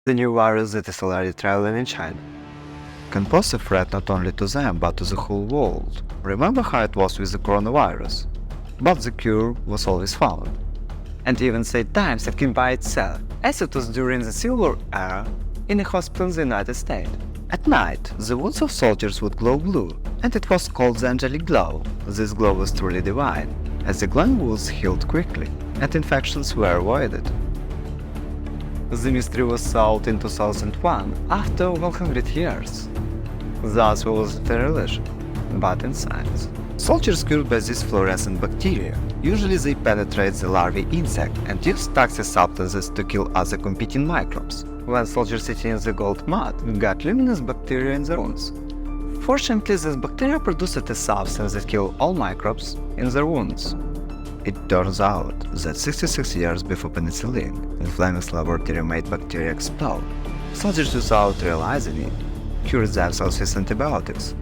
the new virus that is already traveling in China, can pose a threat not only to them but to the whole world. Remember how it was with the coronavirus? But the cure was always found. And even saved times it came by itself, as it was during the Civil War era in a hospital in the United States. At night, the wounds of soldiers would glow blue, and it was called the angelic glow. This glow was truly divine, as the glowing wounds healed quickly, and infections were avoided. The mystery was solved in 2001, after 100 years. Thus wasn't in religion, but in science. Soldiers cured by these fluorescent bacteria. Usually they penetrate the larvae insect and use toxic substances to kill other competing microbes. When soldiers sitting in the gold mud got luminous bacteria in their wounds. Fortunately, these bacteria produced a substance that kills all microbes in their wounds. It turns out that 66 years before penicillin, infamous laboratory-made bacteria explode. Soldiers, without realizing it, cured themselves with antibiotics.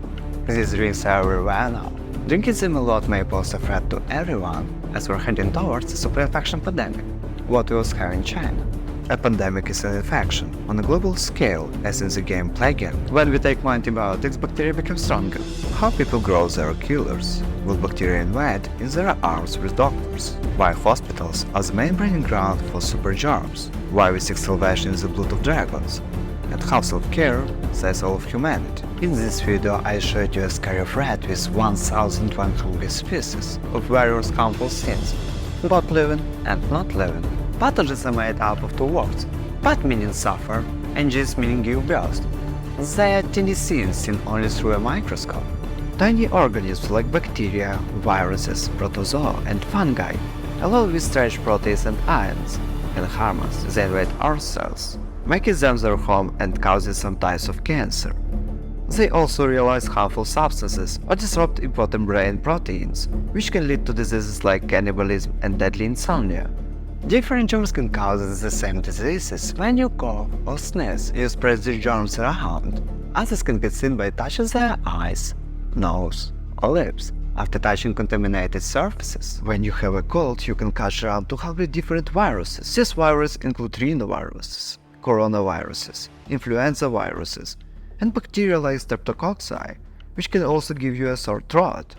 These drinks are everywhere now. Drinking them a lot may pose a threat to everyone, as we're heading towards a superinfection pandemic, what we also have in China. A pandemic is an infection on a global scale, as in the game Plague Game. When we take more antibiotics, bacteria become stronger. How people grow their killers? Will bacteria invade in their arms with doctors? Why hospitals are the main breeding ground for super germs? Why we seek salvation in the blood of dragons? And how self-care says all of humanity. In this video I showed you a scary threat with 1,100 species of various harmful things, both living and not living. Pathogens are made up of two words, pat meaning suffer, and ges meaning give birth. They are tiny things seen only through a microscope. Tiny organisms like bacteria, viruses, protozoa, and fungi, along with stretched proteins and ions, can harm us. They invade our cells, making them their home and causing some types of cancer. They also release harmful substances or disrupt important brain proteins, which can lead to diseases like cannibalism and deadly insomnia. Different germs can cause the same diseases. When you cough or sneeze, you spread the germs around. Others can get seen by touching their eyes, nose, or lips after touching contaminated surfaces. When you have a cold, you can catch around 200 different viruses. These viruses include rhinoviruses, coronaviruses, influenza viruses, and bacteria like streptococci, which can also give you a sore throat.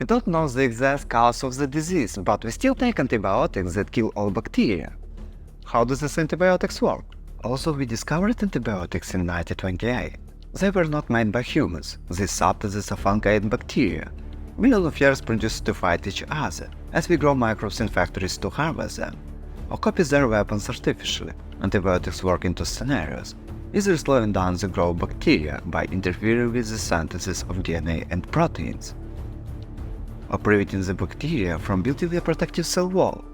We don't know the exact cause of the disease, but we still take antibiotics that kill all bacteria. How do these antibiotics work? Also, we discovered antibiotics in 1928. They were not made by humans. These substances are fungi and bacteria. Millions of years produced to fight each other, as we grow microbes in factories to harvest them, or copy their weapons artificially. Antibiotics work in two scenarios, either slowing down the growth of bacteria by interfering with the synthesis of DNA and proteins, or preventing the bacteria from building a protective cell wall.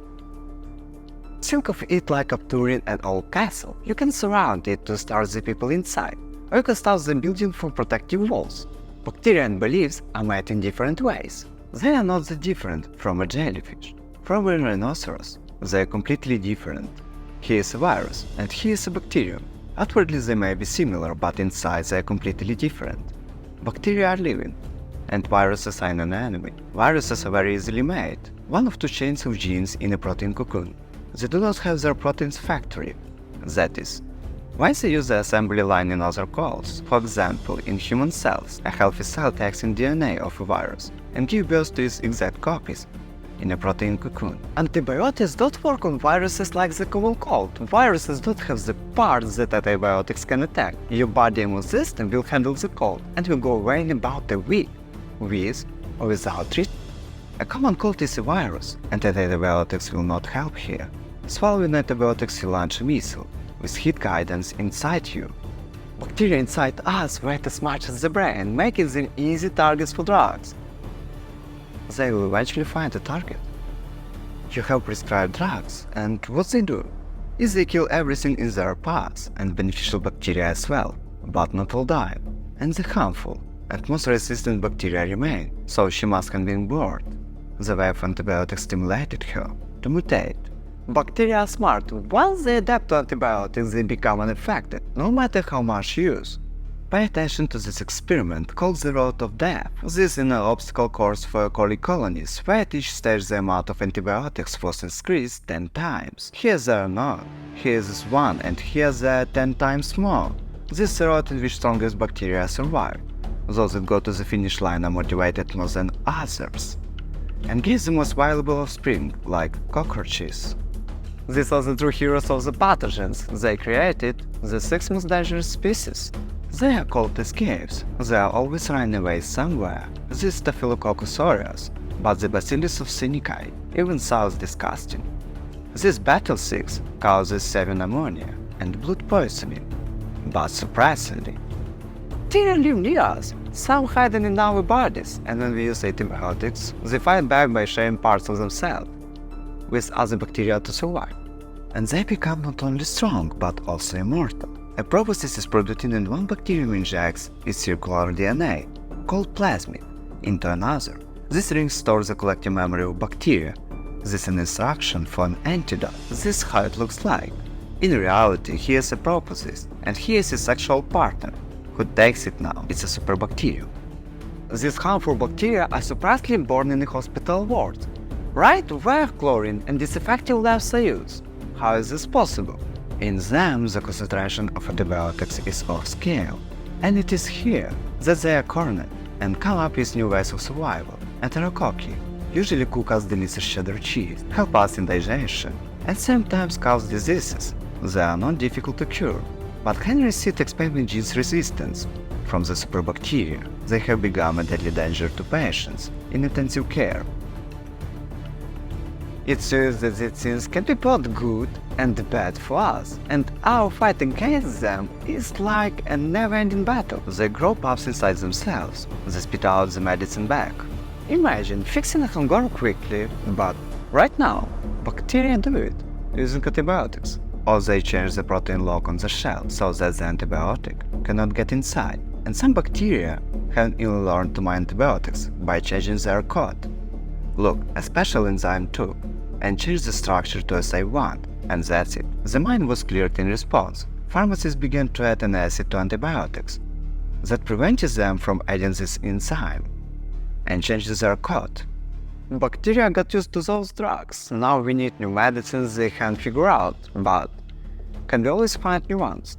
Think of it like obtouring an old castle. You can surround it to starve the people inside, or you can start the building from protective walls. Bacteria and leaves are made in different ways. They are not that different from a jellyfish, from a rhinoceros. They are completely different. Here is a virus, and here is a bacterium. Outwardly they may be similar, but inside they are completely different. Bacteria are living, and viruses are an enemy. Viruses are very easily made, one of two chains of genes in a protein cocoon. They do not have their protein's factory. That is, once they use the assembly line in other cells, for example, in human cells, a healthy cell takes in DNA of a virus and gives birth to its exact copies in a protein cocoon. Antibiotics don't work on viruses like the common cold. Viruses don't have the parts that antibiotics can attack. Your body immune system will handle the cold and will go away in about a week, with or without treatment. A common cold is a virus, and antibiotics will not help here. Swallowing antibiotics will launch a missile, with heat guidance inside you. Bacteria inside us weight as much as the brain, making them easy targets for drugs. They will eventually find a target. You have prescribed drugs, and what they do is they kill everything in their path, and beneficial bacteria as well, but not all die, and the harmful and most resistant bacteria remain, so she must have been bored. The way of antibiotics stimulated her to mutate. Bacteria are smart. Once they adapt to antibiotics, they become unaffected, no matter how much use. Pay attention to this experiment called the road of death. This is an obstacle course for colony colonies, where at each stage the amount of antibiotics was increased 10 times. Here there are none, here is 1, and here there are 10 times more. This is the road in which strongest bacteria survive. Those that go to the finish line are motivated more than others, and give the most valuable offspring, like cockroaches. These are the true heroes of the pathogens. They created the 6 most dangerous species. They are called escapes. They are always running away somewhere. This is Staphylococcus aureus, but the Bacillus of Senecae even sounds disgusting. This battle 6 causes severe pneumonia and blood poisoning. But surprisingly, bacteria live near us, some hidden in our bodies, and when we use antibiotics, they fight back by sharing parts of themselves with other bacteria to survive. And they become not only strong, but also immortal. A process is produced when one bacterium injects its circular DNA, called plasmid, into another. This ring stores the collective memory of bacteria. This is an instruction for an antidote. This is how it looks like. In reality, here is a proposis, and here is his sexual partner, who takes it now. It's a superbacterium. These harmful bacteria are surprisingly born in the hospital ward, right where chlorine and disinfecting labs are used. How is this possible? In them, the concentration of antibiotics is off scale, and it is here that they are cornered and come up with new ways of survival. Enterococci usually cook us delicious cheddar cheese, help us in digestion, and sometimes cause diseases. They are not difficult to cure, but can resist expanding genes resistance. From the superbacteria, they have become a deadly danger to patients in intensive care. It shows that these things can be both good and bad for us, and our fight against them is like a never-ending battle. They grow pups inside themselves, they spit out the medicine back. Imagine fixing a hangover quickly, but right now, bacteria do it, using antibiotics. Or they change the protein lock on the shell so that the antibiotic cannot get inside. And some bacteria have even learned to mine antibiotics by changing their code. Look, a special enzyme too, and change the structure to as I want, and that's it. The mine was cleared in response. Pharmacists began to add an acid to antibiotics that prevented them from adding this enzyme and changed their code. Bacteria got used to those drugs. Now we need new medicines they can't figure out, but can we always find new ones?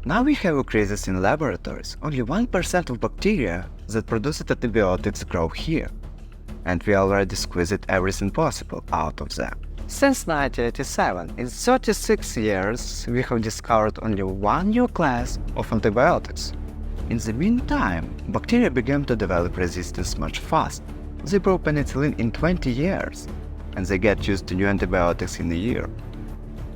Now we have a crisis in laboratories. Only 1% of bacteria that produce antibiotics grow here, and we already squeezed everything possible out of them. Since 1987, in 36 years, we have discovered only one new class of antibiotics. In the meantime, bacteria began to develop resistance much faster. They broke penicillin in 20 years, and they get used to new antibiotics in a year.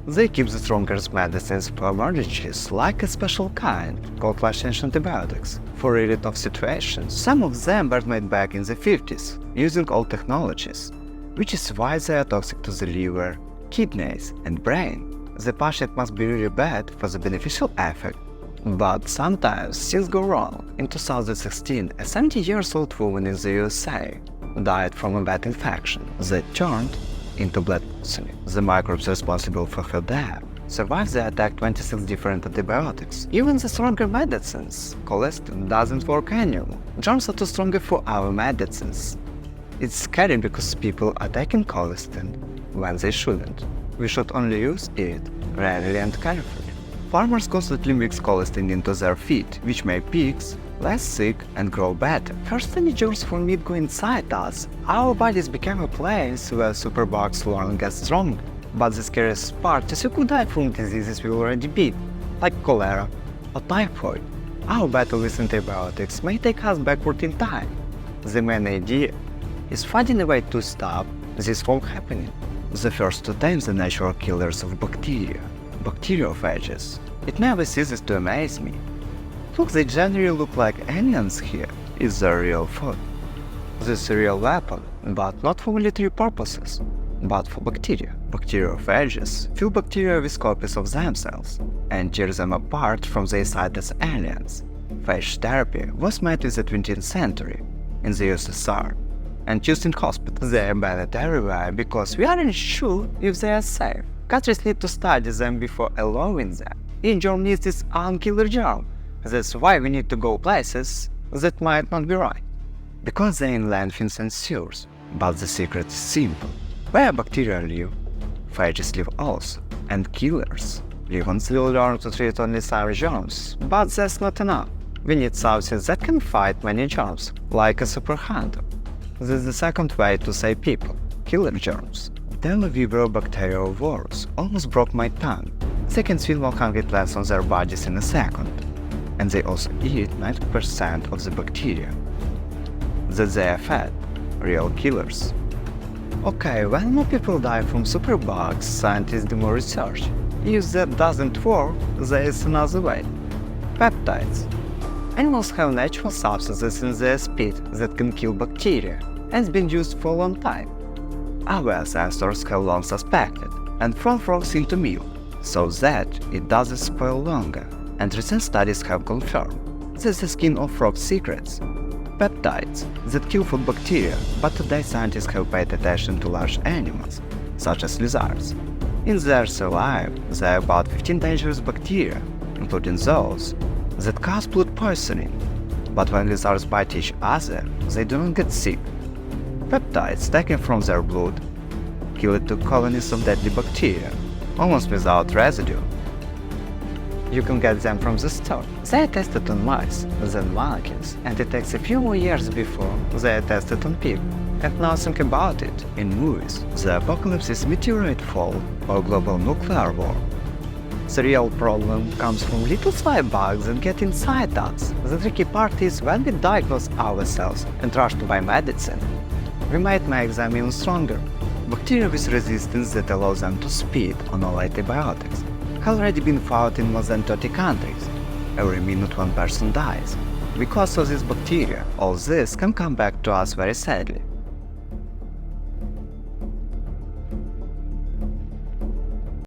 They keep the strongest medicines for emergencies, like a special kind, called flash-change antibiotics, for really tough situations. Some of them were made back in the 50s, using old technologies, which is why they are toxic to the liver, kidneys, and brain. The patient must be really bad for the beneficial effect. But sometimes things go wrong. In 2016, a 70-year-old woman in the USA died from a bad infection that turned into blood poisoning. The microbes responsible for her death survived the attack 26 different antibiotics. Even the stronger medicines, colistin, doesn't work anymore. Germs are too strong for our medicines. It's scary because people are taking colistin when they shouldn't. We should only use it rarely and carefully. Farmers constantly mix colistin into their feed, which make pigs less sick and grow better. First, any germs from meat go inside us. Our bodies become a place where superbugs learn and get strong. But the scariest part is you could die from diseases we already beat, like cholera or typhoid. Our battle with antibiotics may take us backward in time. The main idea is finding a way to stop this from happening. The first to tame the natural killers of bacteria, bacteriophages. It never ceases to amaze me. Look, they generally look like aliens here. Is their real food? This is a real weapon, but not for military purposes, but for bacteria. Bacteriophages fill bacteria with copies of themselves and tear them apart from their side as aliens. Phage therapy was made in the 20th century in the USSR and used in hospitals. They are banned everywhere because we aren't sure if they are safe. Countries need to study them before allowing them. In Germany, this is killer germ That's why we need to go places that might not be right. Because they're in landfills and sewers. But the secret is simple. Where bacteria live, phages live also, and killers. We will learn to treat only some germs, but that's not enough. We need something that can fight many germs, like a super hunter. This is the second way to say people, killer germs. Vibrio virus almost broke my tongue. They can swim 100 plants on their bodies in a second. And they also eat 90% of the bacteria. That they are fat, real killers. Okay, when more people die from superbugs, scientists do more research. If that doesn't work, there is another way. Peptides. Animals have natural substances in their spit that can kill bacteria, and has been used for a long time. Our ancestors have long suspected, and from frogs into milk, so that it doesn't spoil longer, and recent studies have confirmed. That's the skin of frogs' secrets. Peptides that kill food bacteria, but today scientists have paid attention to large animals, such as lizards. In their cell life, there are about 15 dangerous bacteria, including those that cause blood poisoning. But when lizards bite each other, they do not get sick. Peptides taken from their blood kill 2 colonies of deadly bacteria, almost without residue. You can get them from the store. They are tested on mice, then monkeys, and it takes a few more years before they are tested on people. And now think about it. In movies, the apocalypse is meteorite fall or global nuclear war. The real problem comes from little fly bugs that get inside us. The tricky part is when we diagnose ourselves and rush to buy medicine, we might make them even stronger. Bacteria with resistance that allows them to speed on all antibiotics have already been found in more than 30 countries. Every minute one person dies. Because of this bacteria, all this can come back to us very sadly.